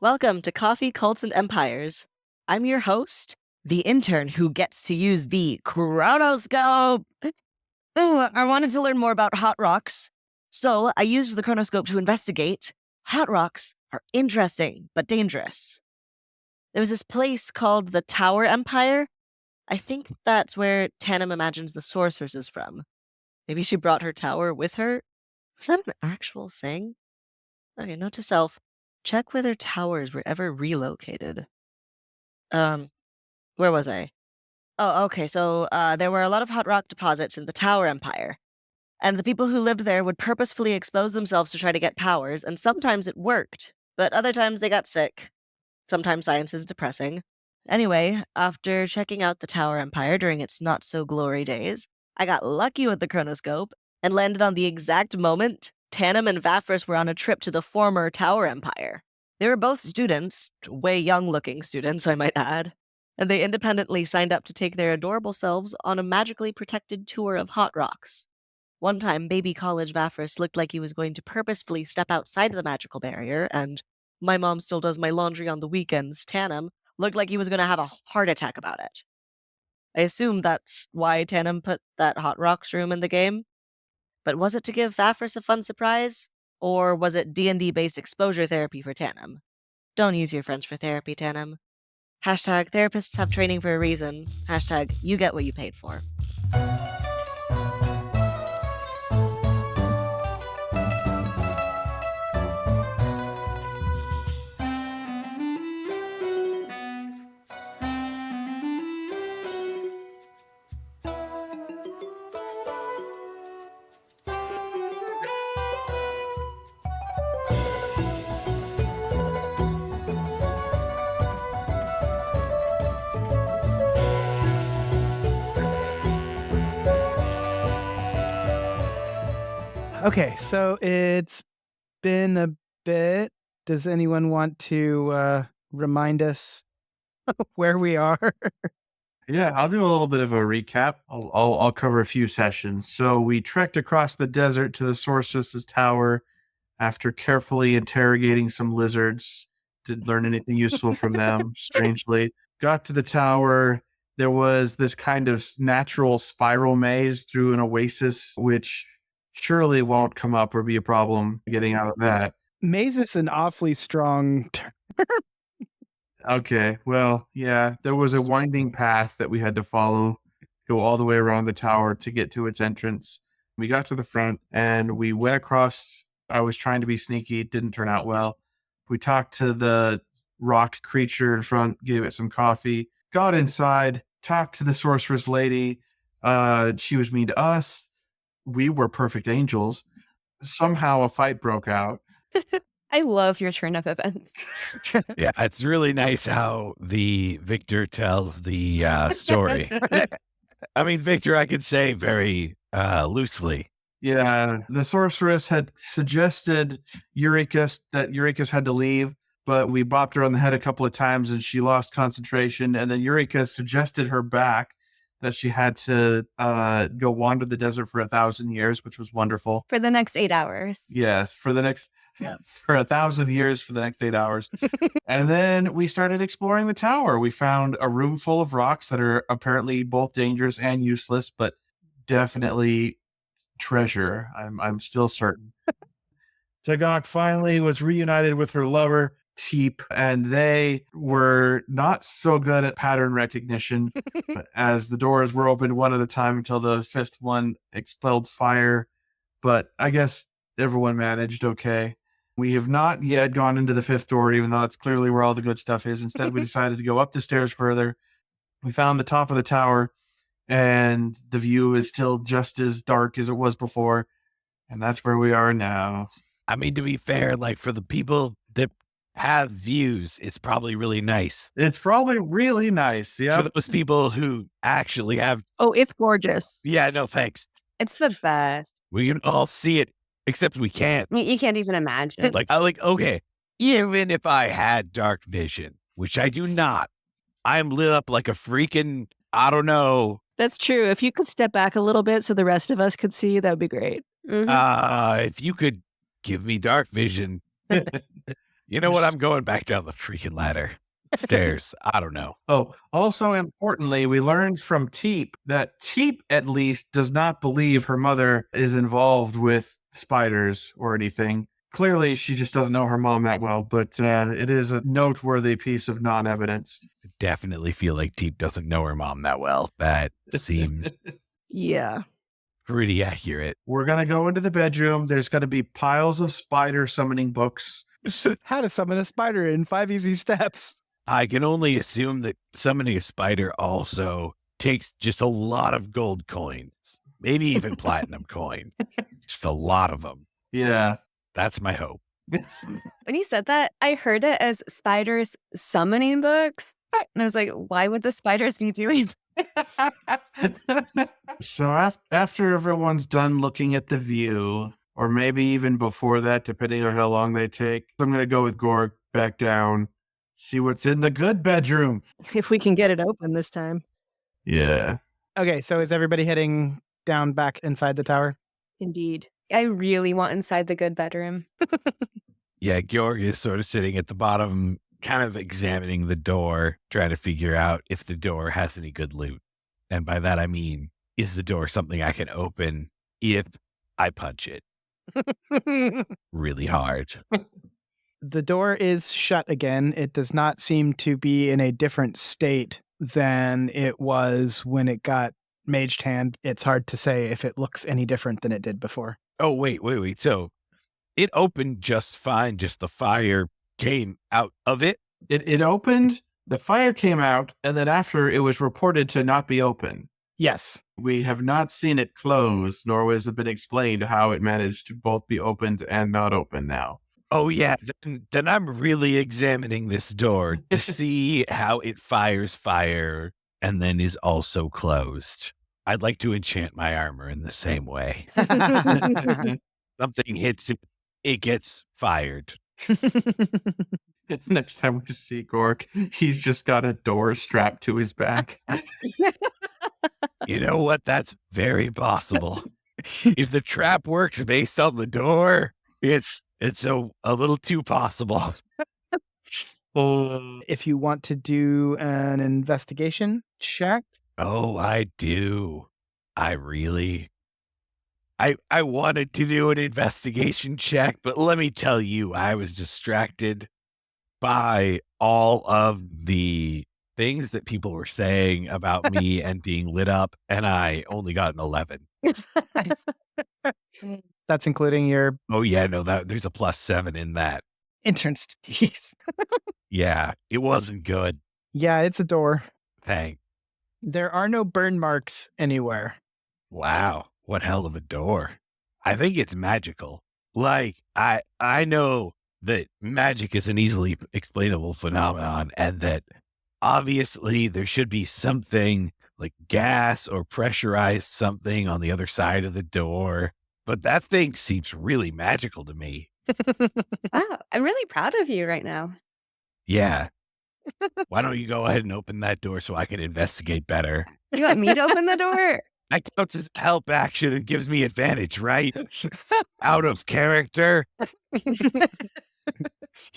Welcome to Coffee, Cults, and Empires. I'm your host, the intern who gets to use the chronoscope. I wanted to learn more about hot rocks, so I used the chronoscope to investigate. Hot rocks are interesting, but dangerous. There was this place called the Tower Empire. I think that's where Tanam imagines the Sorceress is from. Maybe she brought her tower with her? Was that an actual thing? Okay, note to self. Check whether towers were ever relocated. Where was I? Oh, okay, so there were a lot of hot rock deposits in the Tower Empire. And the people who lived there would purposefully expose themselves to try to get powers, and sometimes it worked, but other times they got sick. Sometimes science is depressing. Anyway, after checking out the Tower Empire during its not-so-glory days, I got lucky with the chronoscope and landed on the exact moment Tanam and Vaphris were on a trip to the former Tower Empire. They were both students, way young-looking students, I might add, and they independently signed up to take their adorable selves on a magically protected tour of hot rocks. One time, baby college Vaphris looked like he was going to purposefully step outside the magical barrier, and my mom still does my laundry on the weekends, Tanam, looked like he was going to have a heart attack about it. I assume that's why Tanam put that hot rocks room in the game. But was it to give Vaphris a fun surprise? Or was it D&D-based exposure therapy for Tanam? Don't use your friends for therapy, Tanam. Hashtag therapists have training for a reason. Hashtag you get what you paid for. Okay, so it's been a bit. Does anyone want to remind us where we are? Yeah, I'll do a little bit of a recap. I'll cover a few sessions. So we trekked across the desert to the Sorceress's tower after carefully interrogating some lizards. Didn't learn anything useful from them, strangely. Got to the tower. There was this kind of natural spiral maze through an oasis, which surely won't come up or be a problem getting out of that. Maze is an awfully strong term. Okay, well, yeah, there was a winding path that we had to follow, go all the way around the tower to get to its entrance. We got to the front and we went across. I was trying to be sneaky. It didn't turn out well. We talked to the rock creature in front, gave it some coffee, got inside, talked to the sorceress lady. She was mean to us. We were perfect angels. Somehow a fight broke out. I love your turn of events. Yeah, it's really nice how the Victor tells the story. I mean, Victor, I could say very loosely. Yeah, the sorceress had suggested that Eureka's had to leave, but we bopped her on the head a couple of times and she lost concentration. And then Eureka suggested her back, that she had to go wander the desert for 1,000 years, which was wonderful. For the next 8 hours. Yes, for 1,000 years for the next 8 hours. And then we started exploring the tower. We found a room full of rocks that are apparently both dangerous and useless, but definitely treasure. I'm still certain. Tagak finally was reunited with her lover, Teep, and they were not so good at pattern recognition as the doors were opened one at a time until the fifth one expelled fire. But I guess everyone managed okay. We have not yet gone into the fifth door, even though that's clearly where all the good stuff is. Instead, we decided to go up the stairs further. We found the top of the tower, and the view is still just as dark as it was before. And that's where we are now. I mean, to be fair, like for the people that have views, it's probably really nice. It's probably really nice. Yeah. For those people who actually have. Oh, it's gorgeous. Yeah, no, thanks. It's the best. We can all see it, except we can't. You can't even imagine. Okay, even if I had dark vision, which I do not, I'm lit up like a freaking, I don't know. That's true. If you could step back a little bit so the rest of us could see, that would be great. Mm-hmm. If you could give me dark vision. You know what? I'm going back down the freaking ladder. Stairs. I don't know. Oh, also importantly, we learned from Teep that Teep at least does not believe her mother is involved with spiders or anything. Clearly, she just doesn't know her mom that well, but it is a noteworthy piece of non-evidence. Definitely feel like Teep doesn't know her mom that well. That seems Yeah. pretty accurate. We're going to go into the bedroom. There's going to be piles of spider summoning books. How to summon a spider in 5 easy steps. I can only assume that summoning a spider also takes just a lot of gold coins, maybe even platinum coin. Just a lot of them. Yeah. That's my hope. When you said that, I heard it as spiders summoning books. And I was like, why would the spiders be doing So after everyone's done looking at the view, or maybe even before that, depending on how long they take, I'm going to go with Gorg back down, see what's in the good bedroom. If we can get it open this time. Yeah. Okay, so is everybody heading down back inside the tower? Indeed. I really want inside the good bedroom. Yeah, Georg is sort of sitting at the bottom, kind of examining the door, trying to figure out if the door has any good loot. And by that, I mean, is the door something I can open if I punch it really hard? The door is shut again. It does not seem to be in a different state than it was when it got maged hand. It's hard to say if it looks any different than it did before. Oh, wait. So it opened just fine, just the fire came out of it? It opened, the fire came out, and then after it was reported to not be open. Yes. We have not seen it close, nor has it been explained how it managed to both be opened and not open now. Oh, yeah. Then I'm really examining this door to see how it fires fire and then is also closed. I'd like to enchant my armor in the same way. Something hits it, it gets fired. Next time we see Gork, he's just got a door strapped to his back. You know what? That's very possible. If the trap works based on the door, it's a little too possible. If you want to do an investigation check, Oh, I do. I wanted to do an investigation check, but let me tell you, I was distracted by all of the things that people were saying about me and being lit up, and I only got an 11. that's including your Oh yeah, no, there's a +7 in that. intern's teeth. Yeah, it wasn't good. Yeah, it's a door. Thank. There are no burn marks anywhere. Wow, what hell of a door. I think it's magical. Like, I know that magic is an easily explainable phenomenon and that obviously there should be something like gas or pressurized something on the other side of the door, but that thing seems really magical to me. Wow, I'm really proud of you right now. Yeah. Why don't you go ahead and open that door so I can investigate better? You want me to open the door? That counts as help action and gives me advantage, right? Out of character.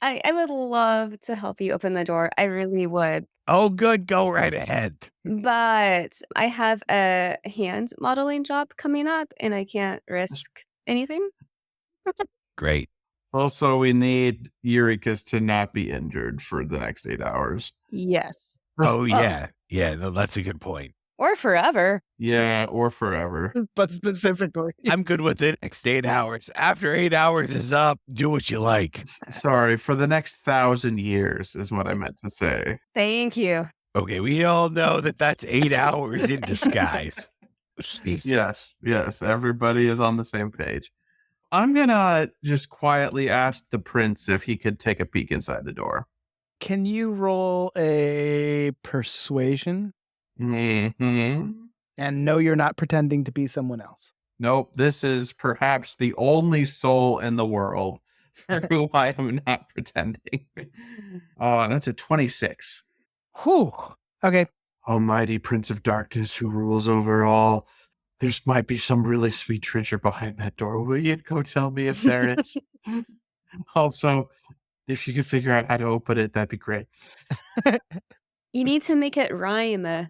I would love to help you open the door. I really would. Oh, good. Go right ahead. But I have a hand modeling job coming up and I can't risk anything. Great. Also, we need Eureka's to not be injured for the next 8 hours. Yes. Oh, yeah. Yeah, no, that's a good point. Or forever. Yeah, or forever. But specifically, I'm good with it. Next 8 hours. After 8 hours is up, do what you like. Sorry, for the next 1,000 years is what I meant to say. Thank you. Okay, we all know that that's 8 hours in disguise. Yes, everybody is on the same page. I'm gonna just quietly ask the prince if he could take a peek inside the door. can you roll a persuasion? Mm-hmm. And no, you're not pretending to be someone else. Nope, this is perhaps the only soul in the world for who I am not pretending. Oh, that's a 26. Whew. Okay. Almighty Prince of Darkness who rules over all. There might be some really sweet treasure behind that door. Will you go tell me if there is? Also, If you could figure out how to open it, that'd be great. You need to make it rhyme. I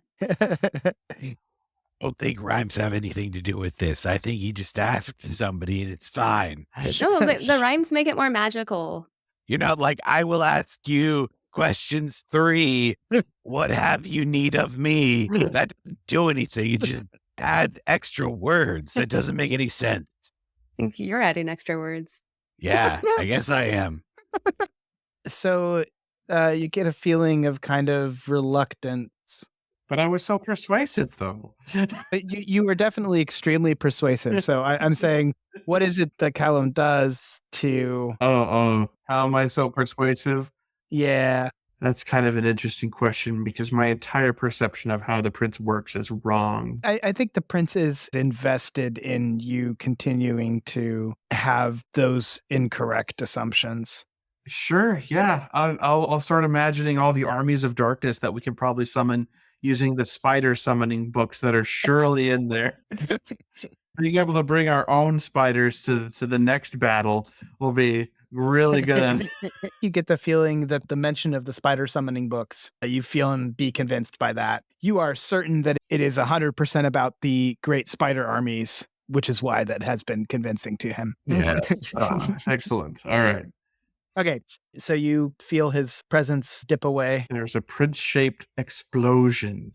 don't think rhymes have anything to do with this. I think you just asked somebody and it's fine. No, the rhymes make it more magical. You're not like, I will ask you questions 3. What have you need of me? That doesn't do anything. You just add extra words. That doesn't make any sense. I think you're adding extra words. Yeah, I guess I am. So you get a feeling of kind of reluctance. But I was so persuasive, though. But you were definitely extremely persuasive. So I'm saying, what is it that Callum does to... Oh, how am I so persuasive? Yeah. That's kind of an interesting question because my entire perception of how the prince works is wrong. I think the prince is invested in you continuing to have those incorrect assumptions. Sure, yeah. I'll start imagining all the armies of darkness that we can probably summon using the spider summoning books that are surely in there. Being able to bring our own spiders to the next battle will be really good. You get the feeling that the mention of the spider summoning books, you feel and be convinced by that. You are certain that it is 100% about the great spider armies, which is why that has been convincing to him. Yes. Excellent. All right. Okay, so you feel his presence dip away. There's a prince-shaped explosion.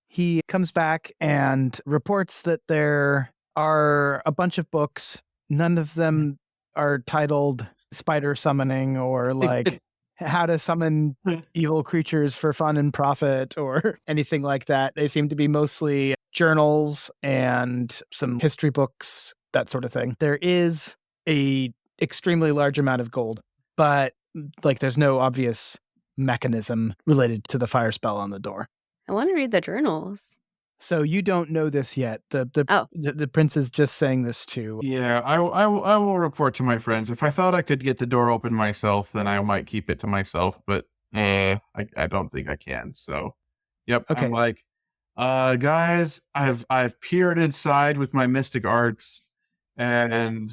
He comes back and reports that there are a bunch of books. None of them are titled spider summoning or like how to summon evil creatures for fun and profit or anything like that. They seem to be mostly journals and some history books, that sort of thing. There is a extremely large amount of gold, but like there's no obvious mechanism related to the fire spell on the door. I want to read the journals. So you don't know this yet. The prince is just saying this to... Yeah, I will report to my friends. If I thought I could get the door open myself, then I might keep it to myself, but I don't think I can. So, yep. Okay. I'm like, guys, I've peered inside with my mystic arts, and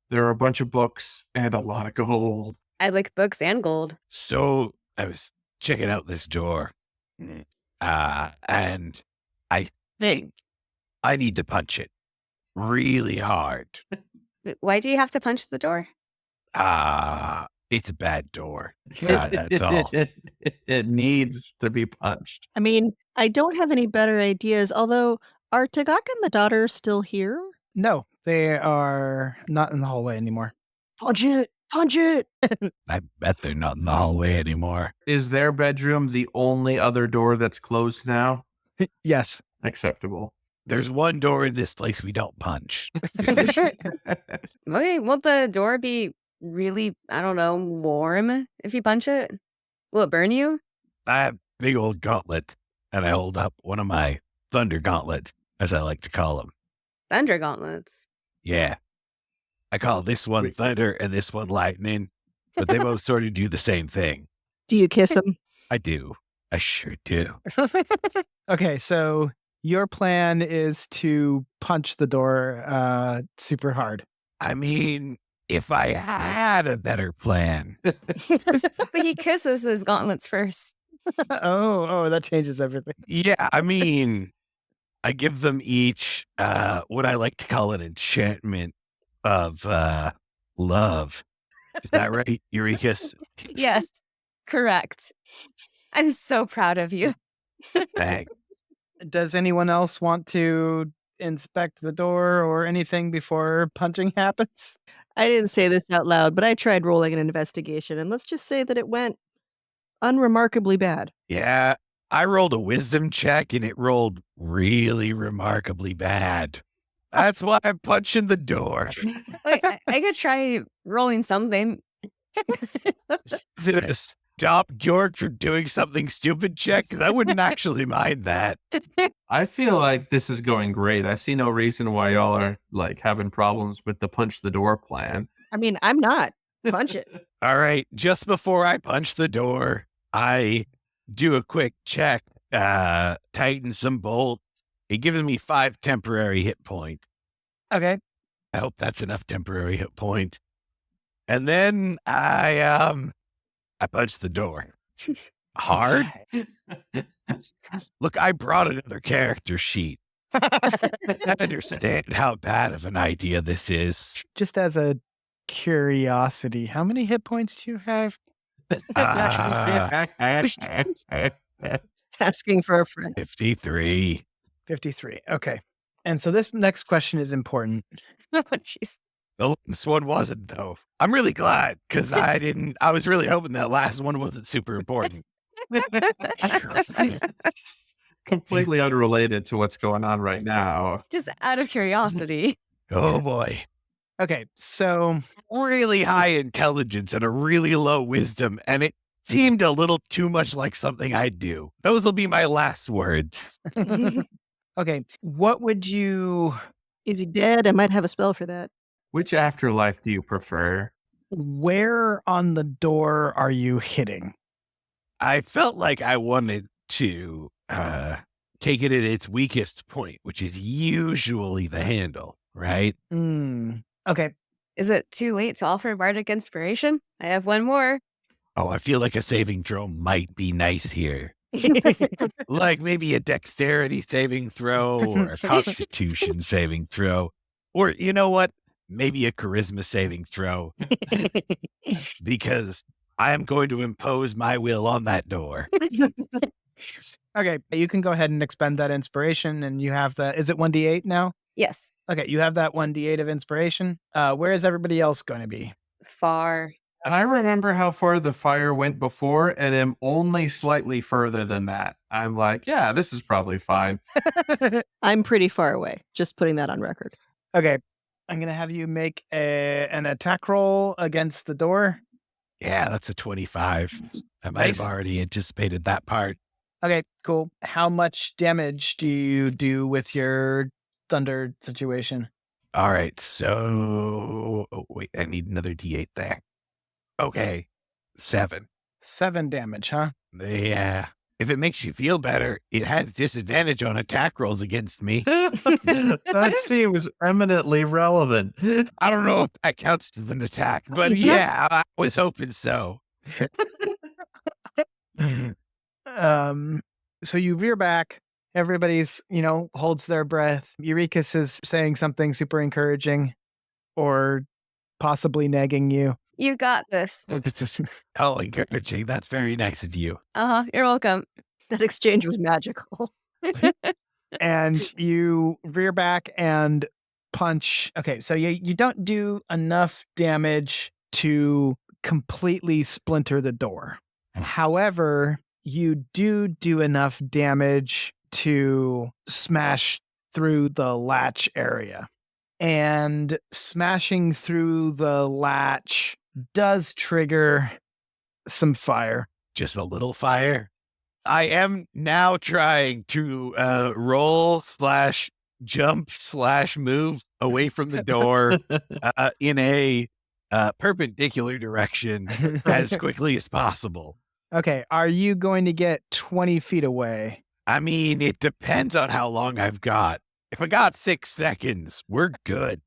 there are a bunch of books and a lot of gold. I like books and gold. So I was checking out this door, and I think I need to punch it really hard. Why do you have to punch the door? It's a bad door. That's all. It needs to be punched. I mean, I don't have any better ideas, although are Tagak and the daughter still here? No, they are not in the hallway anymore. Punch it! Punch it! I bet they're not in the hallway anymore. Is their bedroom the only other door that's closed now? Yes. Acceptable. There's one door in this place we don't punch. Okay, won't the door be really, I don't know, warm if you punch it? Will it burn you? I have a big old gauntlet, and I hold up one of my thunder gauntlets, as I like to call them. Thunder gauntlets. Yeah. I call this one thunder and this one lightning, but they both sort of do the same thing. Do you kiss him? I do. I sure do. Okay, so your plan is to punch the door super hard. I mean, if I had a better plan. But he kisses his gauntlets first. Oh, that changes everything. Yeah, I mean, I give them each what I like to call an enchantment of love. Is that right, Eureka's? Yes, correct. I'm so proud of you. Thanks. Does anyone else want to inspect the door or anything before punching happens? I didn't say this out loud, but I tried rolling an investigation, and let's just say that it went unremarkably bad. Yeah, I rolled a wisdom check and it rolled really remarkably bad. That's why I'm punching the door. Wait, I could try rolling something. Is it a stop George from doing something stupid check? 'Cause I wouldn't actually mind that. I feel like this is going great. I see no reason why y'all are like having problems with the punch the door plan. I mean, I'm not. Punch it. All right, just before I punch the door, I do a quick check, tighten some bolts. It gives me 5 temporary hit points. Okay. I hope that's enough temporary hit point. And then I punched the door. Hard? Look, I brought another character sheet. I understand how bad of an idea this is. Just as a curiosity, how many hit points do you have? Asking for a friend. 53. 53. Okay. And so this next question is important. Oh, jeez. This one wasn't, though. I'm really glad because I was really hoping that last one wasn't super important. Completely unrelated to what's going on right now. Just out of curiosity. Oh boy. Okay. So Really high intelligence and a really low wisdom, and it seemed a little too much like something I'd do. Those will be my last words. okay, what would you Is he dead? I might have a spell for that. Which afterlife do you prefer? where on the door are you hitting? I felt like I wanted to take it at its weakest point, which is usually the handle, right? Okay. Is it too late to offer bardic inspiration? I have one more. Oh, I feel like a saving throw might be nice here. Like maybe a dexterity saving throw or a constitution saving throw. Or you know what? Maybe a charisma saving throw. Because I am going to impose my will on that door. Okay, you can go ahead and expend that inspiration and you have the is it 1d8 now? Yes. Okay, you have that 1d8 of inspiration. Where is everybody else going to be? Far. I remember how far the fire went before and am only slightly further than that. I'm like, yeah, this is probably fine. I'm pretty far away. Just putting that on record. Okay. I'm going to have you make an attack roll against the door. Yeah, that's a 25. I might Nice. have already anticipated that part. Okay, cool. How much damage do you do with your thunder situation? All right, so wait, I need another D8 there. Okay, 7. 7 damage, huh? Yeah. If it makes you feel better, it has disadvantage on attack rolls against me. That seems eminently relevant. I don't know if that counts as an attack, but yeah, I was hoping so. So you rear back. Everybody's, holds their breath. Eurekas is saying something super encouraging or possibly nagging you. You got this. Oh, encouraging. That's very nice of you. You're welcome. That exchange was magical. And you rear back and punch. Okay, so you don't do enough damage to completely splinter the door. However, you do enough damage to smash through the latch area. And smashing through the latch does trigger some fire. Just a little fire. I am now trying to roll/jump/move away from the door in a perpendicular direction as quickly as possible. Okay, are you going to get 20 feet away? I mean, it depends on how long I've got. If I got 6 seconds, we're good.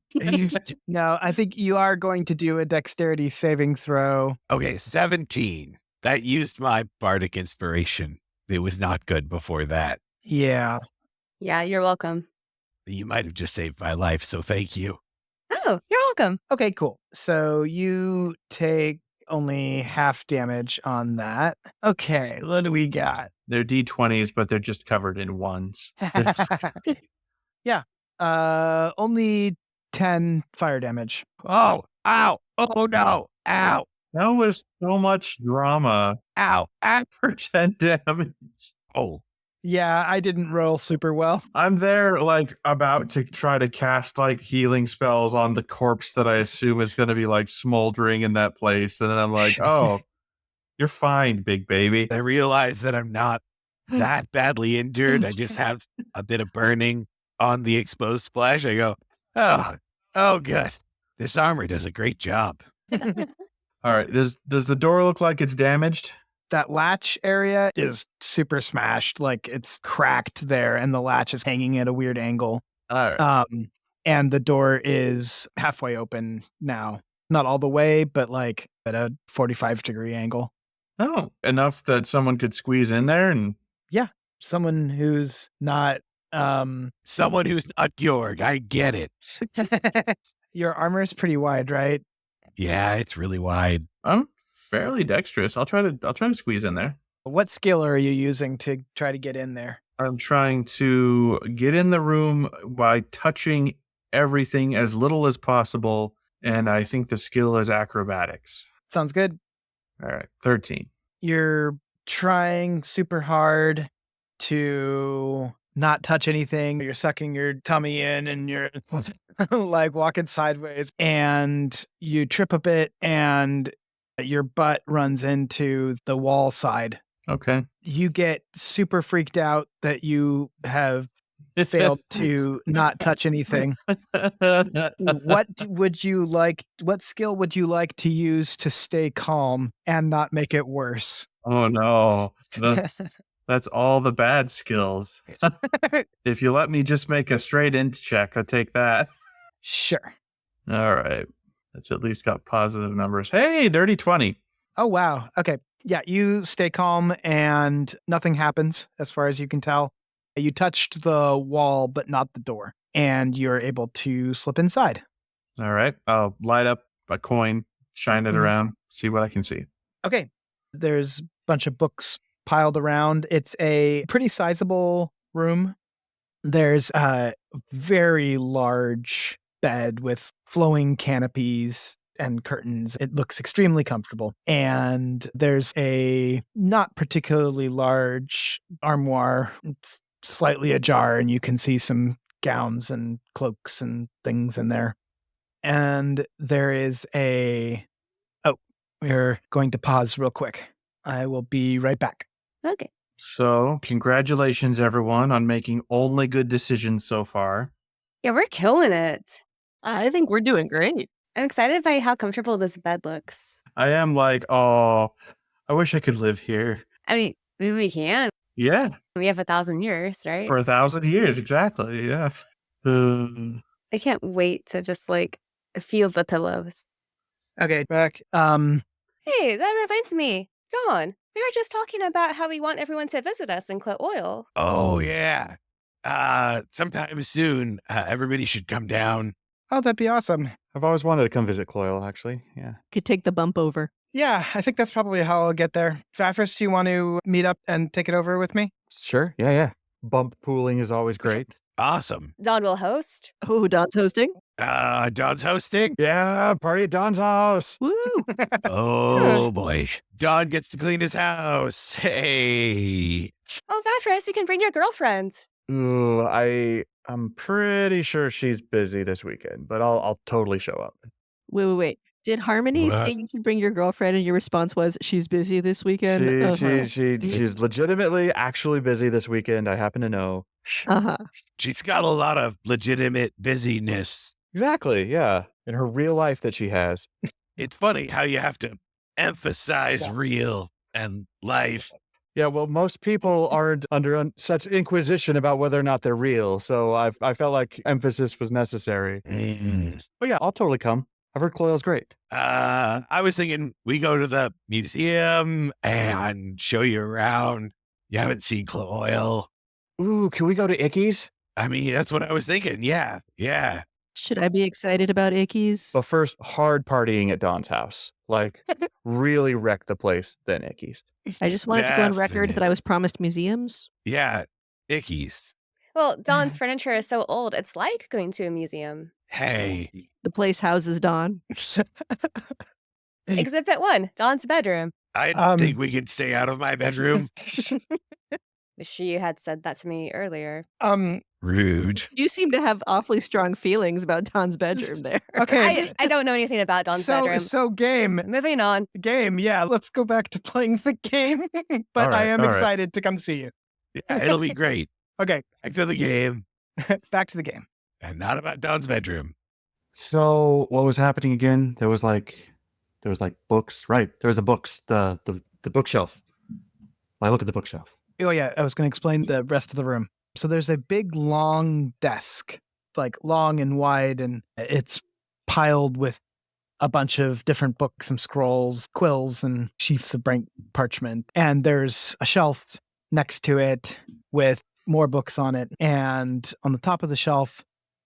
No, I think you are going to do a dexterity saving throw. Okay, 17. That used my bardic inspiration. It was not good before that. Yeah. Yeah, you're welcome. You might have just saved my life, so thank you. Oh, you're welcome. Okay, cool. So you take only half damage on that. Okay, what do we got? They're D20s, but they're just covered in ones. Yeah. Only 10 fire damage. Oh, ow. Oh, no. Ow. That was so much drama Ow. Ow. for 10 damage. Oh, Yeah, I didn't roll super well. I'm there, about to try to cast, healing spells on the corpse that I assume is going to be, smoldering in that place. And then I'm like, oh, you're fine, big baby. I realize that I'm not that badly injured. I just have a bit of burning on the exposed splash. I go, oh, good. This armor does a great job. All right. Does the door look like it's damaged? That latch area is super smashed. Like it's cracked there, and the latch is hanging at a weird angle. All right. And the door is halfway open now. Not all the way, but like at a 45-degree angle. Oh, enough that someone could squeeze in there and Someone who's not Someone who's not Georg. I get it. your armor is pretty wide, right? Yeah, it's really wide. I'm fairly dexterous. I'll try to squeeze in there. What skill are you using to try to get in there? I'm trying to get in the room by touching everything as little as possible, and I think the skill is acrobatics. Sounds good. All right, 13. You're trying super hard to not touch anything. You're sucking your tummy in and you're like walking sideways and you trip a bit and your butt runs into the wall side. Okay. You get super freaked out that you have failed to not touch anything. What skill would you like to use to stay calm and not make it worse? Oh no. That's all the bad skills. If you let me just make a straight int check, I'll take that. Sure. All right. That's at least got positive numbers. Hey, dirty 20. Oh, wow. Okay. Yeah, you stay calm and nothing happens as far as you can tell. You touched the wall, but not the door, and you're able to slip inside. All right. I'll light up a coin, shine it around, see what I can see. Okay. There's a bunch of books piled around. It's a pretty sizable room. There's a very large bed with flowing canopies and curtains. It looks extremely comfortable. And there's a not particularly large armoire. It's slightly ajar, and you can see some gowns and cloaks and things in there. And there is we're going to pause real quick. I will be right back. Okay. So, congratulations, everyone, on making only good decisions so far. Yeah, we're killing it. I think we're doing great. I'm excited by how comfortable this bed looks. I am like, oh, I wish I could live here. I mean, maybe we can. Yeah, We have 1,000 years, right? for 1,000 years, exactly. Yeah. I can't wait to just like feel the pillows. Okay, back. Hey, that reminds me. Dawn, we were just talking about how we want everyone to visit us in Klaoil. Oh, yeah. Sometime soon, everybody should come down. Oh, that'd be awesome. I've always wanted to come visit Klaoil, actually. Yeah. Could take the bump over. Yeah, I think that's probably how I'll get there. Fafris, do you want to meet up and take it over with me? Sure. Yeah. Bump pooling is always great. Awesome. Dawn will host. Oh, Don's hosting? Don's hosting. Yeah, party at Don's house. Woo! Oh, boy. Don gets to clean his house. Hey. Oh, Vatras, you can bring your girlfriend. Ooh, I'm pretty sure she's busy this weekend, but I'll totally show up. Wait. Did Harmony say What? you should bring your girlfriend and your response was she's busy this weekend? She's legitimately actually busy this weekend. I happen to know. Uh-huh. She's got a lot of legitimate busyness. Exactly, yeah. In her real life that she has. It's funny how you have to emphasize real and life. Yeah, well, most people aren't under such inquisition about whether or not they're real, so I felt like emphasis was necessary. But yeah, I'll totally come. I've heard Klaoil's great. I was thinking we go to the museum and show you around. You haven't seen Klaoil. Ooh, can we go to Icky's? I mean, that's what I was thinking. Yeah. Should I be excited about Icky's? But first, hard partying at Don's house. Like, really wreck the place, then Icky's. I just wanted to go on record that I was promised museums. Yeah. Icky's. Well, Dawn's furniture is so old, it's like going to a museum. Hey. The place houses Don. Exhibit 1, Dawn's bedroom. I think we can stay out of my bedroom. Wish you had said that to me earlier. Rude. You seem to have awfully strong feelings about Don's bedroom there. Okay. I don't know anything about Dawn's bedroom. So game. Moving on. Game, yeah. Let's go back to playing the game. But All right, I am all right. excited to come see you. Yeah, it'll be great. Okay, Back to the game. back to the game. And not about Don's bedroom. So what was happening again? There was like books, right? There was the books, the bookshelf. I look at the bookshelf. Oh, yeah. I was going to explain the rest of the room. So there's a big, long desk, like long and wide, and it's piled with a bunch of different books, some scrolls, quills, and sheafs of bright parchment. And there's a shelf next to it with more books on it. And on the top of the shelf,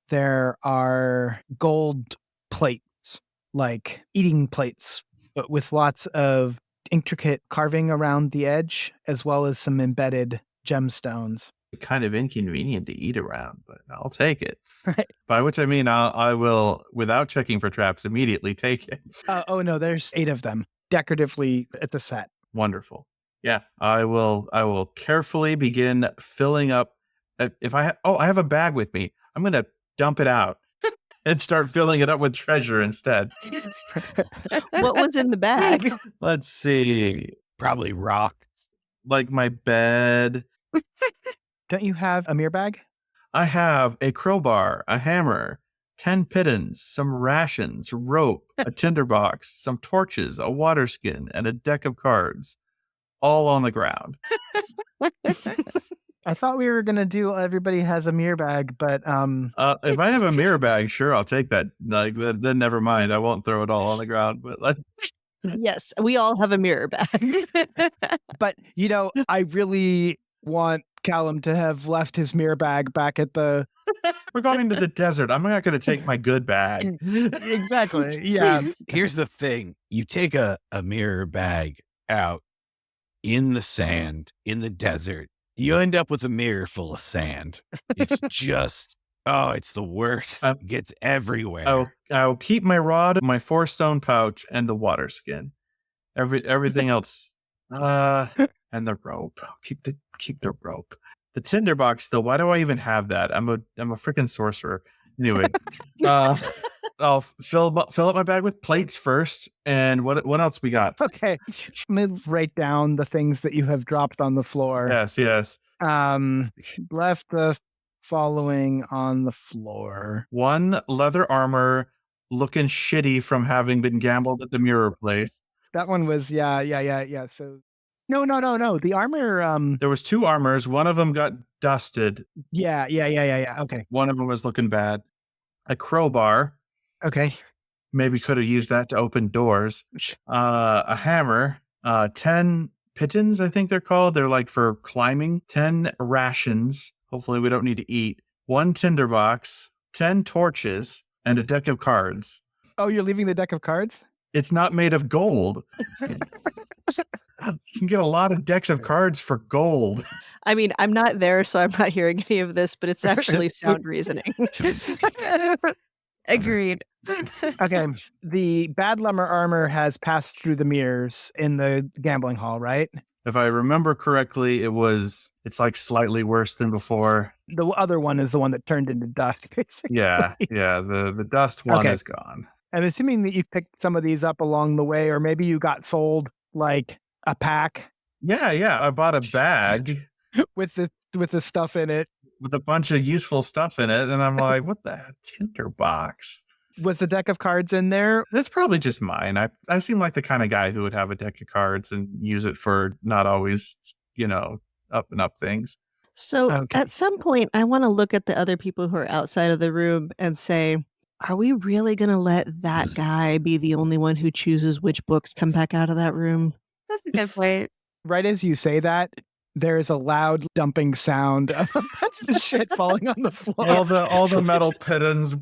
there are gold plates, like eating plates, but with lots of intricate carving around the edge, as well as some embedded gemstones. Kind of inconvenient to eat around, but I'll take it. Right. By which I mean I will, without checking for traps, immediately take it. Oh no, there's 8 of them decoratively at the set. Wonderful. Yeah, I will carefully begin filling up. If I I have a bag with me, I'm gonna dump it out and start filling it up with treasure instead. What was in the bag? Let's see, Probably rocks. like my bed. Don't you have a mirror bag? I have a crowbar, a hammer, 10 pittons, some rations, rope, a tinderbox, some torches, a water skin, and a deck of cards, all on the ground. I thought we were gonna do everybody has a mirror bag, but If I have a mirror bag, sure, I'll take that. Like, then never mind. I won't throw it all on the ground. But Yes, we all have a mirror bag. but I really want Callum to have left his mirror bag back at the we're going to the desert. I'm not going to take my good bag. exactly. Yeah. Here's the thing. You take a mirror bag out in the sand, in the desert, you end up with a mirror full of sand. It's just, it's the worst. It gets everywhere. I'll keep my rod, my 4-stone pouch, and the water skin. Everything else, and the rope. I'll keep the rope. The tinderbox, though. Why do I even have that? I'm a freaking sorcerer. Anyway, I'll fill up my bag with plates first. And what else we got? Okay. Let me write down the things that you have dropped on the floor. Yes. Left the following on the floor. 1 leather armor looking shitty from having been gambled at the mirror place. That one was yeah. So no. The armor There was 2 armors. One of them got dusted. Yeah. Okay. One of them was looking bad. A crowbar. Okay. Maybe could have used that to open doors. A hammer. 10 pittons, I think they're called. They're like for climbing. 10 rations. Hopefully we don't need to eat. 1 tinderbox. 10 torches. And a deck of cards. Oh, you're leaving the deck of cards? It's not made of gold. You can get a lot of decks of cards for gold. I mean, I'm not there, so I'm not hearing any of this, but it's actually sound reasoning. Agreed. Okay. The bad lumber armor has passed through the mirrors in the gambling hall, right? If I remember correctly, it's like slightly worse than before. The other one is the one that turned into dust, basically. Yeah. The dust one is gone. I'm assuming that you picked some of these up along the way, or maybe you got sold like a pack. Yeah. I bought a bag with the stuff in it. with a bunch of useful stuff in it. And I'm like, what the tinderbox? Was the deck of cards in there? That's probably just mine. I seem like the kind of guy who would have a deck of cards and use it for not always, up and up things. So at some point, I want to look at the other people who are outside of the room and say, are we really going to let that guy be the only one who chooses which books come back out of that room? That's a good point. Right as you say that, there is a loud dumping sound of a bunch of shit falling on the floor. All the metal pittons.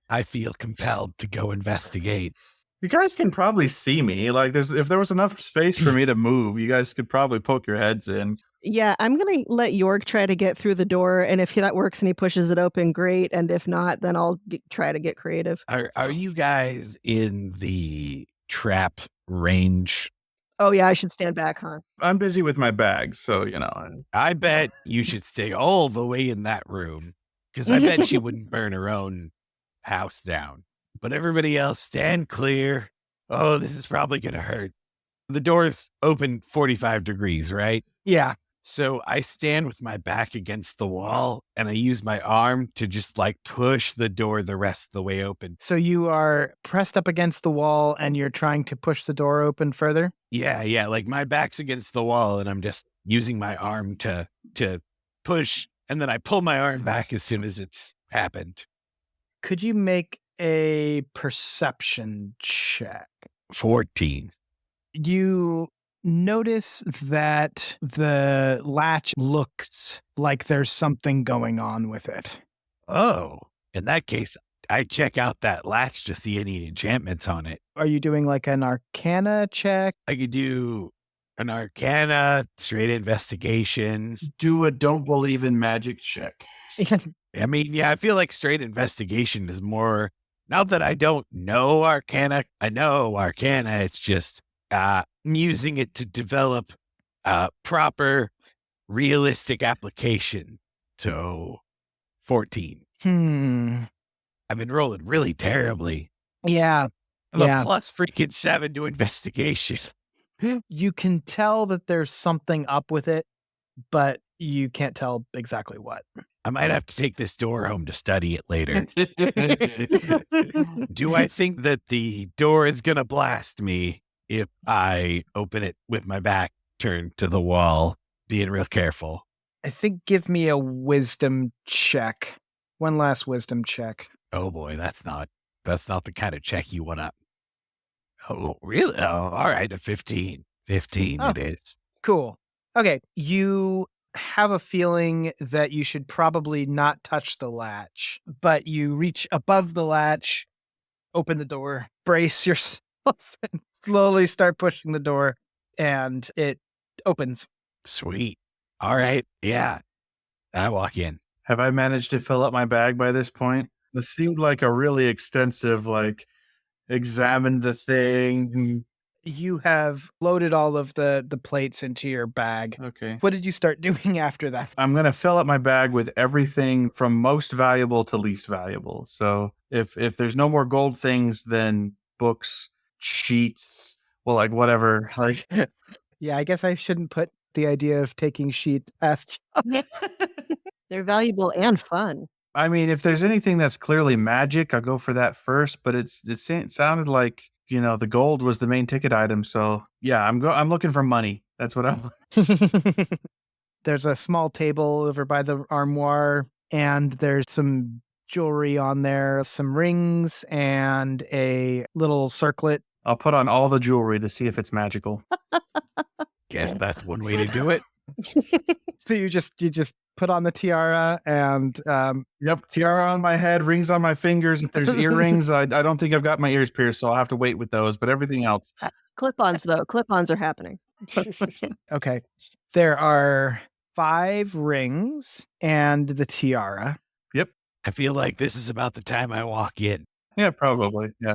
I feel compelled to go investigate. You guys can probably see me. Like, if there was enough space for me to move, you guys could probably poke your heads in. Yeah, I'm going to let York try to get through the door. And if that works and he pushes it open, great. And if not, then I'll try to get creative. Are you guys in the trap range? Oh, yeah, I should stand back, huh? I'm busy with my bags, so, I bet you should stay all the way in that room, because I bet she wouldn't burn her own house down. But everybody else, stand clear. Oh, this is probably going to hurt. The door's open 45 degrees, right? Yeah. So I stand with my back against the wall and I use my arm to just push the door the rest of the way open. So you are pressed up against the wall and you're trying to push the door open further? Yeah. Like my back's against the wall and I'm just using my arm to push. And then I pull my arm back as soon as it's happened. Could you make a perception check? 14. You notice that the latch looks like there's something going on with it. Oh, in that case, I check out that latch to see any enchantments on it. Are you doing like an arcana check? I could do an arcana, straight investigation. Do a don't believe in magic check. I mean, yeah, I feel like straight investigation is more, now that I don't know arcana, I know arcana, it's just I'm using it to develop proper, realistic application. So 14. I've been rolling really terribly. Yeah. I'm a plus freaking 7 to investigation. You can tell that there's something up with it, but you can't tell exactly what. I might have to take this door home to study it later. Do I think that the door is going to blast me if I open it with my back turned to the wall, being real careful? I think give me a wisdom check. One last wisdom check. Oh boy, that's not the kind of check you want to. Oh, really? Oh, all right, a 15. 15 it is. Cool. Okay, you have a feeling that you should probably not touch the latch, but you reach above the latch, open the door, brace yourself, and slowly start pushing the door, and it opens. Sweet. All right. Yeah. I walk in. Have I managed to fill up my bag by this point? This seemed like a really extensive, like, examine the thing. You have loaded all of the plates into your bag. Okay. What did you start doing after that? I'm going to fill up my bag with everything from most valuable to least valuable. So if there's no more gold things, then books, sheets, well, like whatever. Like, Yeah, I guess I shouldn't put the idea of taking sheet past. They're valuable and fun. I mean, if there's anything that's clearly magic, I'll go for that first. But it sounded like, you know, the gold was the main ticket item. So yeah, I'm looking for money. That's what I'm. There's a small table over by the armoire, and there's some jewelry on there, some rings, and a little circlet. I'll put on all the jewelry to see if it's magical. Guess that's one way to do it. So you just put on the tiara and Yep, tiara on my head, rings on my fingers. If there's earrings, I don't think I've got my ears pierced, so I'll have to wait with those. But everything else, Clip-ons, though. Clip-ons are happening. okay. There are 5 rings and the tiara. I feel like this is about the time I walk in. yeah, probably, yeah.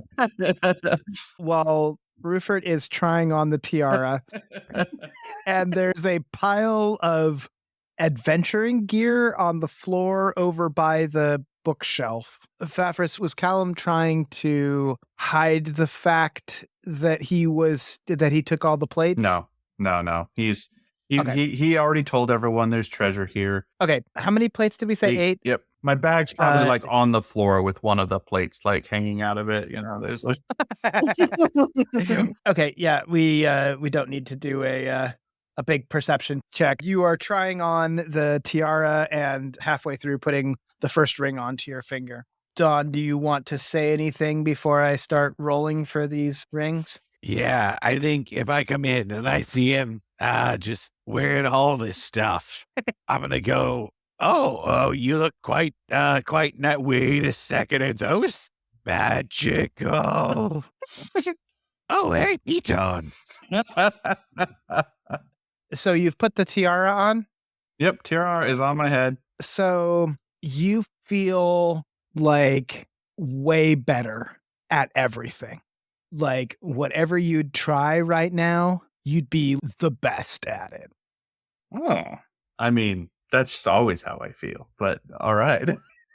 While Ruffort is trying on the tiara, and there's a pile of adventuring gear on the floor over by the bookshelf. Fafris, was Callum trying to hide the fact that he took all the plates? No. Okay. He already told everyone there's treasure here. Okay, how many plates did we say? 8? Yep. My bag's probably like on the floor with one of the plates like hanging out of it. You know, there's like Okay, yeah, we don't need to do a big perception check. You are trying on the tiara and halfway through putting the first ring onto your finger. Dawn, do you want to say anything before I start rolling for these rings? Yeah, I think if I come in and I see him just wearing all this stuff, I'm going to go, oh, you look quite not. Wait a second. Are those magical? Oh, hey, pitons. So you've put the tiara on? Yep, tiara is on my head. So you feel like way better at everything. Like whatever you'd try right now, you'd be the best at it. Oh. I mean, that's just always how I feel. But all right.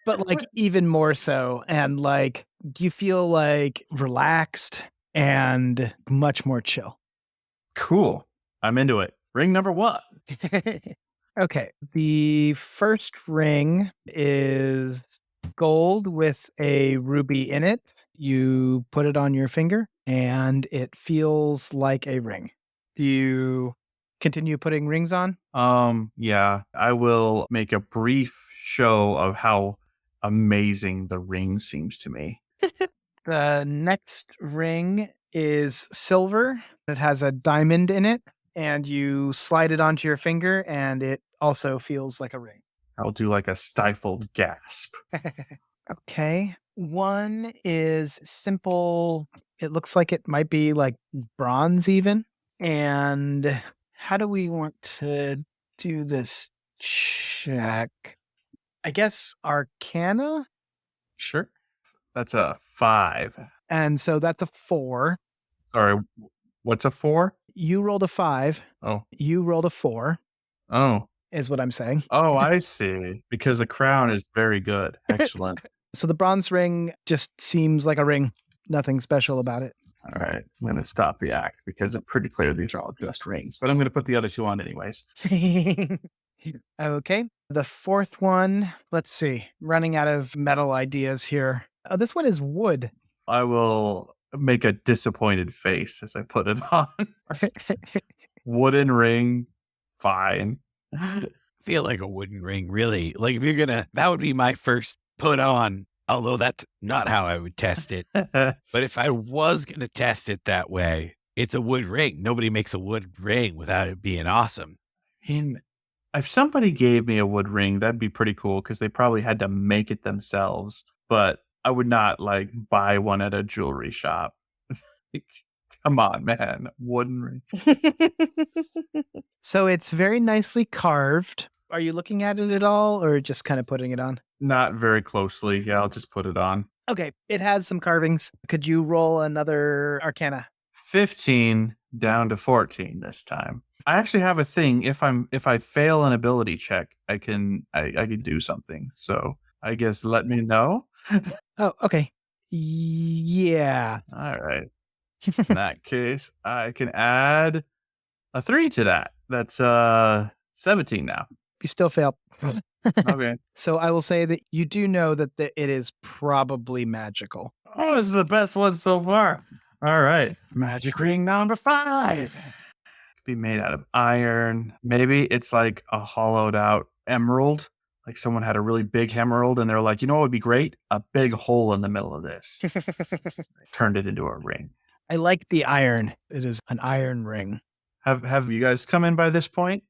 But like even more so, and like you feel like relaxed and much more chill. Cool. I'm into it. Ring number 1. Okay, the first ring is gold with a ruby in it. You put it on your finger and it feels like a ring. Do you continue putting rings on? Yeah, I will make a brief show of how amazing the ring seems to me. The next ring is silver. It has a diamond in it, and you slide it onto your finger, and it also feels like a ring. I'll do like a stifled gasp. Okay. One is simple. It looks like it might be like bronze even. And how do we want to do this check? I guess Arcana. Sure. That's a 5. And so that's a 4. Sorry, what's a 4? You rolled a 5. Oh. You rolled a 4, Oh. is what I'm saying. Oh, I see. Because the crown is very good. Excellent. So the bronze ring just seems like a ring. Nothing special about it. All right. I'm going to stop the act because it's pretty clear these are all just rings. But I'm going to put the other 2 on anyways. Okay. The fourth one, let's see. Running out of metal ideas here. Oh, this one is wood. I will make a disappointed face as I put it on. Wooden ring, fine. I feel like a wooden ring, really. Like if you're gonna, that would be my first put on. Although that's not how I would test it. But if I was gonna test it that way, it's a wood ring. Nobody makes a wood ring without it being awesome. If somebody gave me a wood ring, that'd be pretty cool because they probably had to make it themselves. But I would not like buy one at a jewelry shop. Come on, man. Wooden ring. So it's very nicely carved. Are you looking at it at all or just kind of putting it on? Not very closely. Yeah, I'll just put it on. Okay, it has some carvings. Could you roll another Arcana? 15 down to 14 this time. I actually have a thing. If I fail an ability check, I can do something. So I guess let me know. Oh, okay. Yeah. All right. In that case, I can add a 3 to that. That's 17 now. You still fail. Okay. So I will say that you do know that it is probably magical. Oh, this is the best one so far. All right. Magic ring number 5. Could be made out of iron. Maybe it's like a hollowed out emerald. Like someone had a really big emerald and they're like, you know what would be great? A big hole in the middle of this. Turned it into a ring. I like the iron. It is an iron ring. Have you guys come in by this point?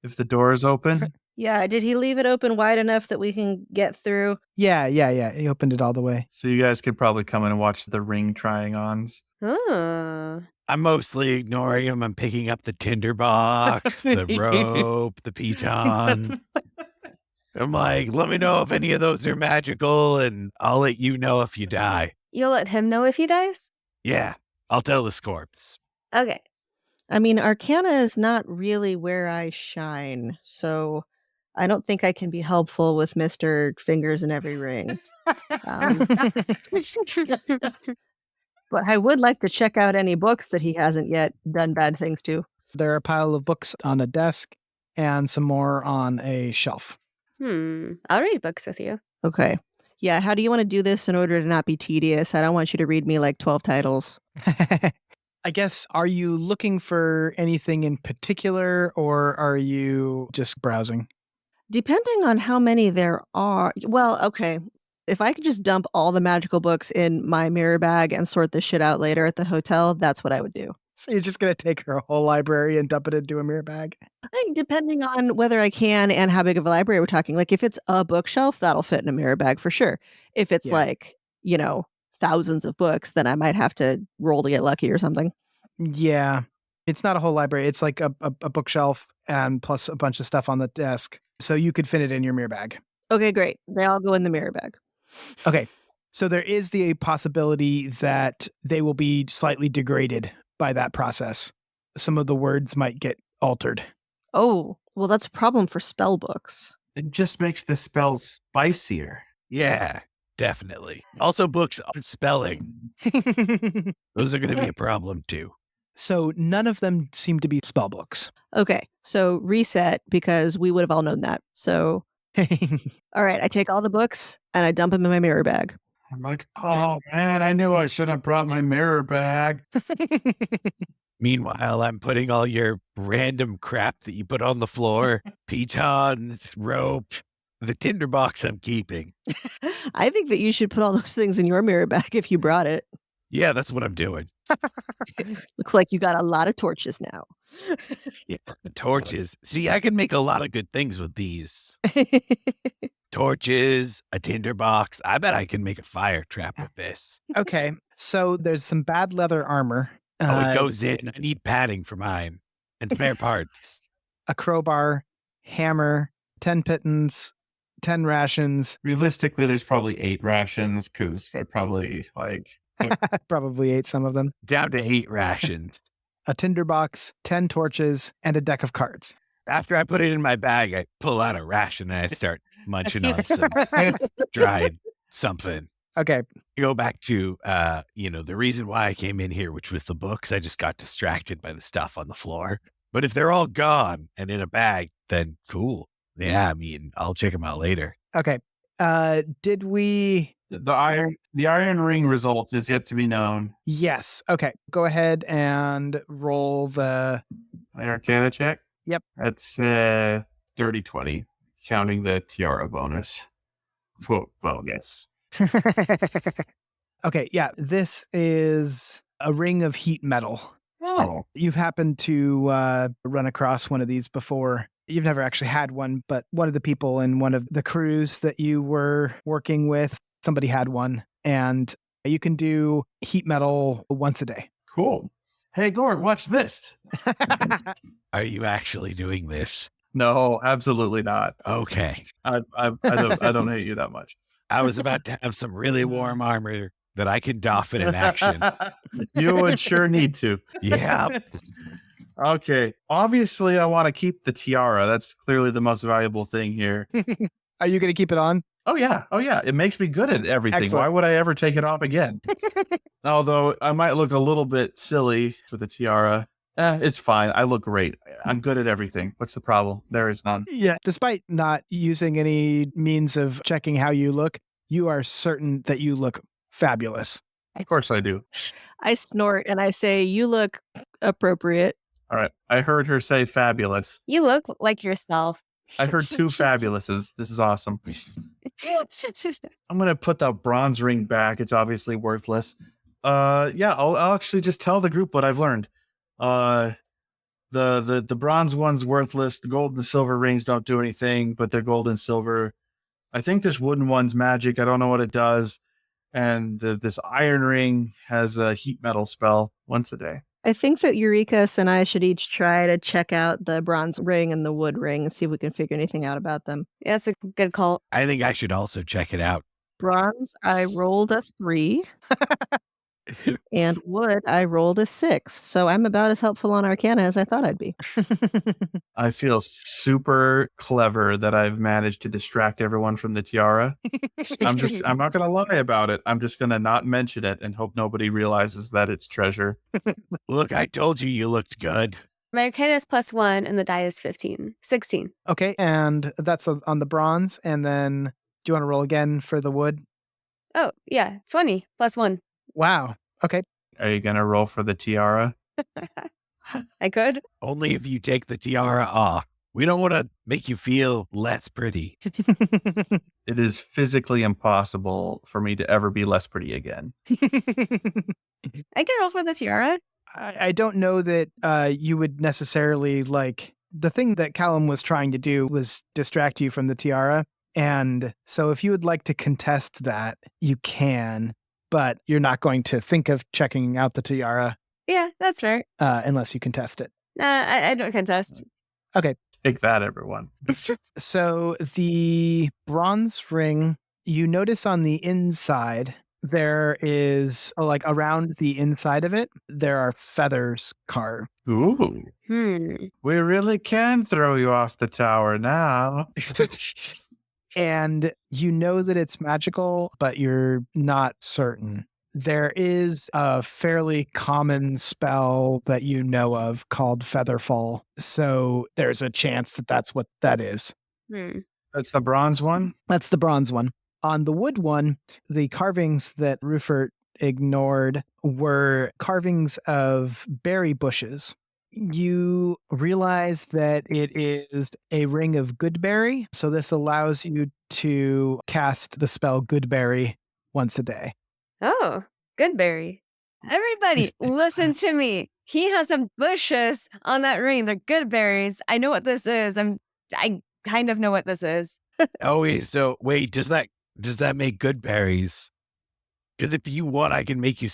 If the door is open? Yeah, did he leave it open wide enough that we can get through? Yeah. He opened it all the way. So you guys could probably come in and watch the ring trying ons. Oh. I'm mostly ignoring him. I'm picking up the tinderbox, the rope, the piton. I'm like, let me know if any of those are magical, and I'll let you know if you die. You'll let him know if he dies? Yeah, I'll tell the Scorps. Okay. I mean, Arcana is not really where I shine, so I don't think I can be helpful with Mr. Fingers in Every Ring. But I would like to check out any books that he hasn't yet done bad things to. There are a pile of books on a desk and some more on a shelf. I'll read books with you. Okay. Yeah, how do you want to do this in order to not be tedious? I don't want you to read me like 12 titles. I guess, are you looking for anything in particular or are you just browsing? Depending on how many there are. Well, okay. If I could just dump all the magical books in my mirror bag and sort this shit out later at the hotel, that's what I would do. So you're just going to take her whole library and dump it into a mirror bag? I think depending on whether I can and how big of a library we're talking. Like if it's a bookshelf, that'll fit in a mirror bag for sure. If it's like, thousands of books, then I might have to roll to get lucky or something. Yeah. It's not a whole library. It's like a bookshelf and plus a bunch of stuff on the desk. So you could fit it in your mirror bag. Okay, great. They all go in the mirror bag. Okay. So there is the possibility that they will be slightly degraded by that process. Some of the words might get altered. Oh, well, that's a problem for spell books. It just makes the spells spicier. Yeah, definitely. Also, books on spelling. Those are going to be a problem too. So none of them seem to be spell books. Okay, so reset because we would have all known that. So, all right, I take all the books and I dump them in my mirror bag. I'm like, oh man, I knew I should have brought my mirror bag. Meanwhile, I'm putting all your random crap that you put on the floor, pitons, rope, The tinderbox I'm keeping. I think that you should put all those things in your mirror bag if you brought it. Yeah, that's what I'm doing. Looks like you got a lot of torches now. Yeah, the torches. See, I can make a lot of good things with these. Torches, a tinderbox. I bet I can make a fire trap with this. Okay, so there's some bad leather armor. It goes in. I need padding for mine and spare parts. A crowbar, hammer, 10 pittons, 10 rations. Realistically, there's probably 8 rations because I probably Probably ate some of them. Down to 8 rations. A tinderbox, 10 torches, and a deck of cards. After I put it in my bag, I pull out a ration and I start munching on some dried something. Okay. Go back to, the reason why I came in here, which was the books. I just got distracted by the stuff on the floor. But if they're all gone and in a bag, then cool. Yeah, I mean, I'll check them out later. Okay. Did we... the iron ring result is yet to be known. Yes. Okay. Go ahead and roll the... Arcana check? Yep. That's dirty 20, counting the tiara bonus. Quote bonus. Okay. Yeah. This is a ring of heat metal. Oh. You've happened to run across one of these before. You've never actually had one, but one of the people in one of the crews that you were working with, somebody had one, and you can do heat metal once a day. Cool. Hey, Gord, watch this. Are you actually doing this? No, absolutely not. Okay. I don't hate you that much. I was about to have some really warm armor that I can doff in an action. You would sure need to. Yeah. Okay. Obviously, I want to keep the tiara. That's clearly the most valuable thing here. Are you going to keep it on? Oh, yeah. It makes me good at everything. Excellent. Why would I ever take it off again? Although I might look a little bit silly with the tiara. It's fine. I look great. I'm good at everything. What's the problem? There is none. Yeah. Despite not using any means of checking how you look, you are certain that you look fabulous. Of course I do. I snort and I say, you look appropriate. All right. I heard her say fabulous. You look like yourself. I heard 2 fabulouses. This is awesome. I'm going to put the bronze ring back. It's obviously worthless. I'll actually just tell the group what I've learned. The bronze one's worthless. The gold and silver rings don't do anything, but they're gold and silver. I think this wooden one's magic. I don't know what it does. And this iron ring has a heat metal spell once a day. I think that Eureka's and I should each try to check out the bronze ring and the wood ring and see if we can figure anything out about them. Yeah, that's a good call. I think I should also check it out. Bronze, I rolled a 3. And wood, I rolled a 6. So I'm about as helpful on Arcana as I thought I'd be. I feel super clever that I've managed to distract everyone from the tiara. I'm not going to lie about it. I'm just going to not mention it and hope nobody realizes that it's treasure. Look, I told you looked good. My Arcana is +1 and the die is 16. Okay. And that's on the bronze. And then do you want to roll again for the wood? Oh, yeah, 20 +1. Wow. Okay. Are you going to roll for the tiara? I could. Only if you take the tiara off. We don't want to make you feel less pretty. It is physically impossible for me to ever be less pretty again. I can roll for the tiara. I don't know that you would necessarily like... The thing that Callum was trying to do was distract you from the tiara. And so if you would like to contest that, you can. But you're not going to think of checking out the tiara Yeah, that's fair. unless you contest it. I don't contest. Okay. Take that, everyone. So the bronze ring, you notice on the inside, there is, like around the inside of it, there are feathers carved. Ooh. We really can throw you off the tower now. And you know that it's magical, but you're not certain. There is a fairly common spell that you know of called Featherfall. So there's a chance that that's what that is. That's the bronze one? That's the bronze one. On the wood one, the carvings that Ruffort ignored were carvings of berry bushes. You realize that it is a ring of Goodberry. So this allows you to cast the spell Goodberry once a day. Oh, Goodberry. Everybody, listen to me. He has some bushes on that ring. They're good berries. I know what this is. I kind of know what this is. Oh, wait, so wait, does that make good berries? Because if you want, I can make you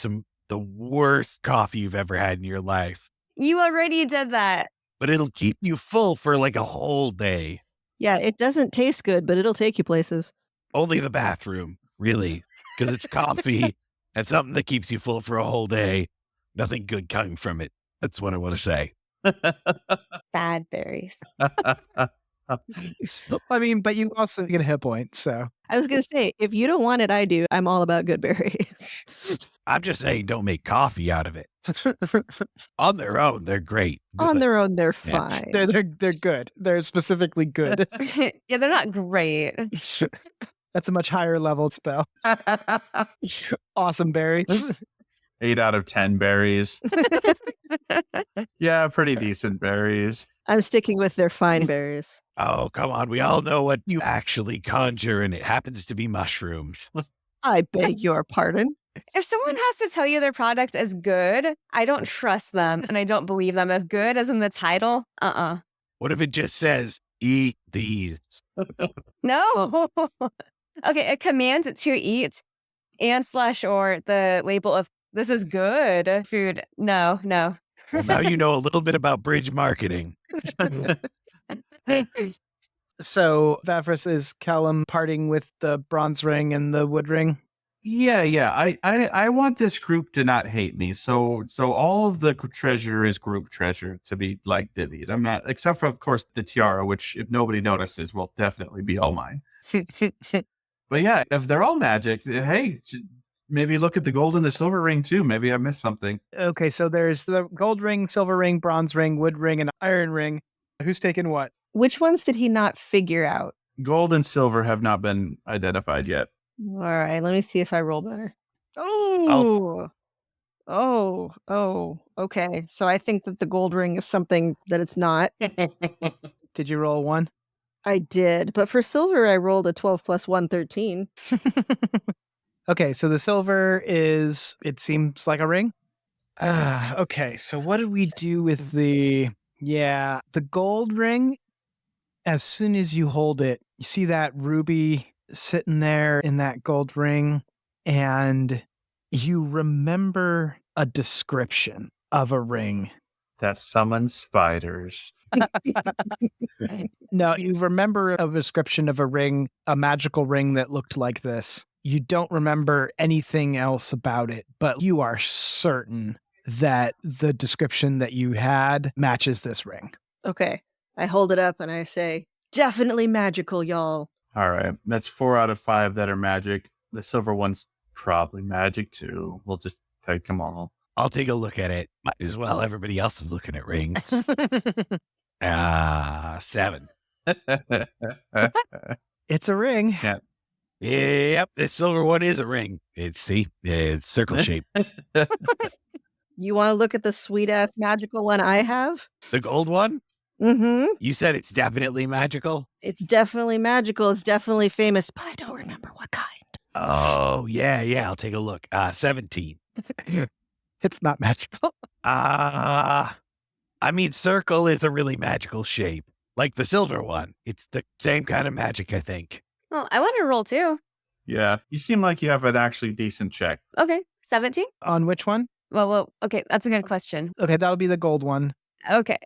the worst coffee you've ever had in your life. You already did that. But it'll keep you full for like a whole day. Yeah, it doesn't taste good, but it'll take you places. Only the bathroom, really. Because it's coffee and something that keeps you full for a whole day. Nothing good coming from it. That's what I want to say. Bad berries. I mean, but you also get a hit point, so. I was going to say, if you don't want it, I do. I'm all about good berries. I'm just saying don't make coffee out of it. On their own, they're great. On their own, they're Yeah. fine. They're good. They're specifically good. Yeah, they're not great. That's a much higher level spell. Awesome berries. 8 out of 10 berries. Yeah, pretty decent berries. I'm sticking with their fine berries. Oh, come on. We all know what you actually conjure, and it happens to be mushrooms. I beg your pardon. If someone has to tell you their product is good, I don't trust them and I don't believe them. If good is in the title, What if it just says, eat these? No. Okay, a command to eat and / or the label of this is good food. No. Well, now you know a little bit about bridge marketing. So, Vafris, is Callum parting with the bronze ring and the wood ring? Yeah. I want this group to not hate me. So all of the treasure is group treasure to be like divvied. I'm not, except for of course the tiara, which if nobody notices will definitely be all mine. But yeah, if they're all magic, hey, maybe look at the gold and the silver ring too. Maybe I missed something. Okay, so there's the gold ring, silver ring, bronze ring, wood ring, and iron ring. Who's taking what? Which ones did he not figure out? Gold and silver have not been identified yet. All right, let me see if I roll better. Oh, okay. So I think that the gold ring is something that it's not. Did you roll 1? I did, but for silver, I rolled a 12 plus 1, 13. Okay, so the silver is, it seems like a ring. Okay, so what did we do with the gold ring? As soon as you hold it, you see that ruby sitting there in that gold ring, and you remember a description of a ring. That summons spiders. No, you remember a description of a ring, a magical ring that looked like this. You don't remember anything else about it, but you are certain that the description that you had matches this ring. Okay, I hold it up and I say, definitely magical, y'all. All right. That's 4 out of 5 that are magic. The silver one's probably magic too. We'll just take them all. I'll take a look at it. Might as well. Everybody else is looking at rings. 7. It's a ring. Yeah. Yep, the silver one is a ring. It's circle shaped. You want to look at the sweet ass magical one I have? The gold one? Mm-hmm. You said it's definitely magical? It's definitely magical. It's definitely famous, but I don't remember what kind. Oh, yeah, I'll take a look. 17. It's not magical. I mean, circle is a really magical shape. Like the silver one. It's the same kind of magic, I think. Well, I want to roll too. Yeah. You seem like you have an actually decent check. Okay, 17? On which one? Well, okay, that's a good question. Okay, that'll be the gold one. Okay.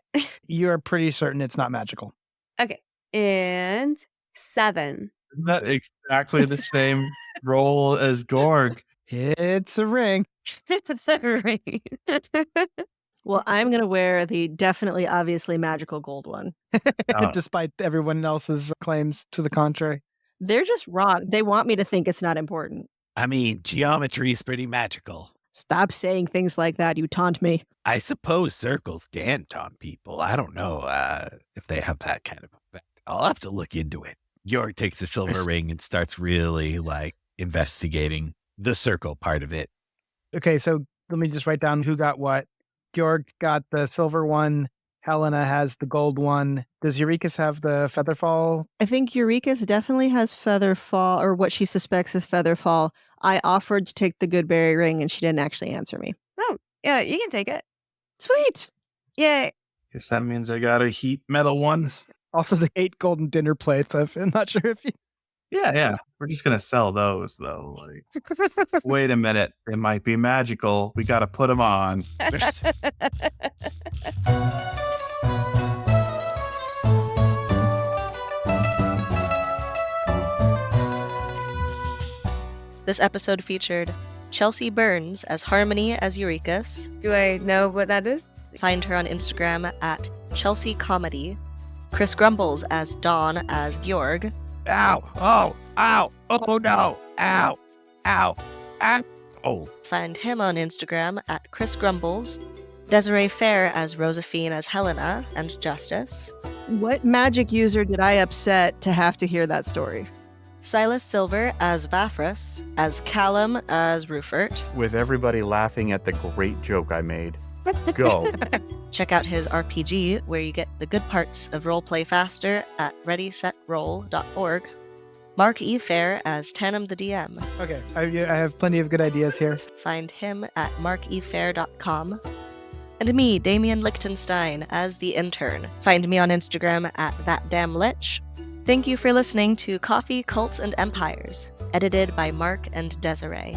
You're pretty certain it's not magical. Okay. And 7. Isn't that exactly the same roll as Gorg? It's a ring. It's a ring. Well, I'm going to wear the definitely obviously magical gold one. Despite everyone else's claims to the contrary. They're just wrong. They want me to think it's not important. I mean, geometry is pretty magical. Stop saying things like that. You taunt me. I suppose circles can taunt people. I don't know if they have that kind of effect. I'll have to look into it. Georg takes the silver ring and starts really investigating the circle part of it. Okay, so let me just write down who got what. Georg got the silver one. Hellena has the gold one. Does Eureka's have the Featherfall? I think Eureka's definitely has Featherfall, or what she suspects is Featherfall. I offered to take the Goodberry ring, and she didn't actually answer me. Oh, yeah, you can take it. Sweet. Yay. Guess that means I got a heat metal one. Also, the 8 golden dinner plates. I'm not sure if you. Yeah. We're just gonna sell those though. Like, wait a minute, they might be magical. We got to put them on. This episode featured Chelsea Burns as Harmony as Eureka's. Do I know what that is? Find her on Instagram at Chelsea Comedy. Chris Grumbles as Dawn as Georg. Ow. Oh. Ow. Oh, no. Ow. Ow. Ow. Oh. Find him on Instagram at Chris Grumbles. Desiree Phair as Rozafeen as Hellena and Justice. What magic user did I upset to have to hear that story? Silas Silver as Vafrus, as Callum as Ruffort. With everybody laughing at the great joke I made. Go. Check out his RPG, where you get the good parts of roleplay faster at readysetroll.org. Mark E. Phair as Tanam the DM. Okay, I have plenty of good ideas here. Find him at markefair.com. And me, Damian Lichtenstein, as the Intern. Find me on Instagram at thatdamnlich. Thank you for listening to Coffee, Cults, and Empires, edited by Mark and Desiree.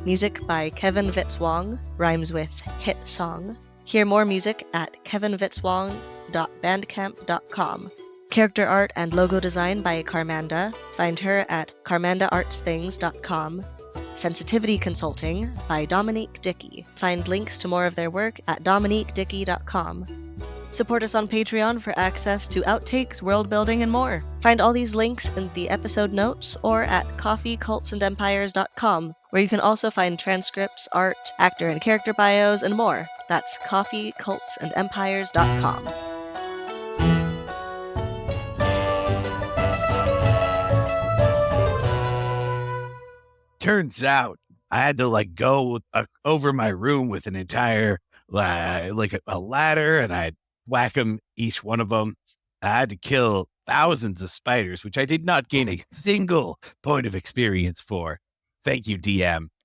Music by Kevin Vitzwong, rhymes with hit song. Hear more music at kevinvitzwong.bandcamp.com. Character art and logo design by Carmanda. Find her at carmandaartsthings.com. Sensitivity Consulting by Dominique Dickey. Find links to more of their work at dominiquedickey.com. Support us on Patreon for access to outtakes, world building, and more. Find all these links in the episode notes or at coffeecultsandempires.com, where you can also find transcripts, art, actor and character bios, and more. That's coffeecultsandempires.com. Turns out I had to go over my room with an entire a ladder, and I'd whack them, each one of them. I had to kill thousands of spiders, which I did not gain a single point of experience for. Thank you, DM.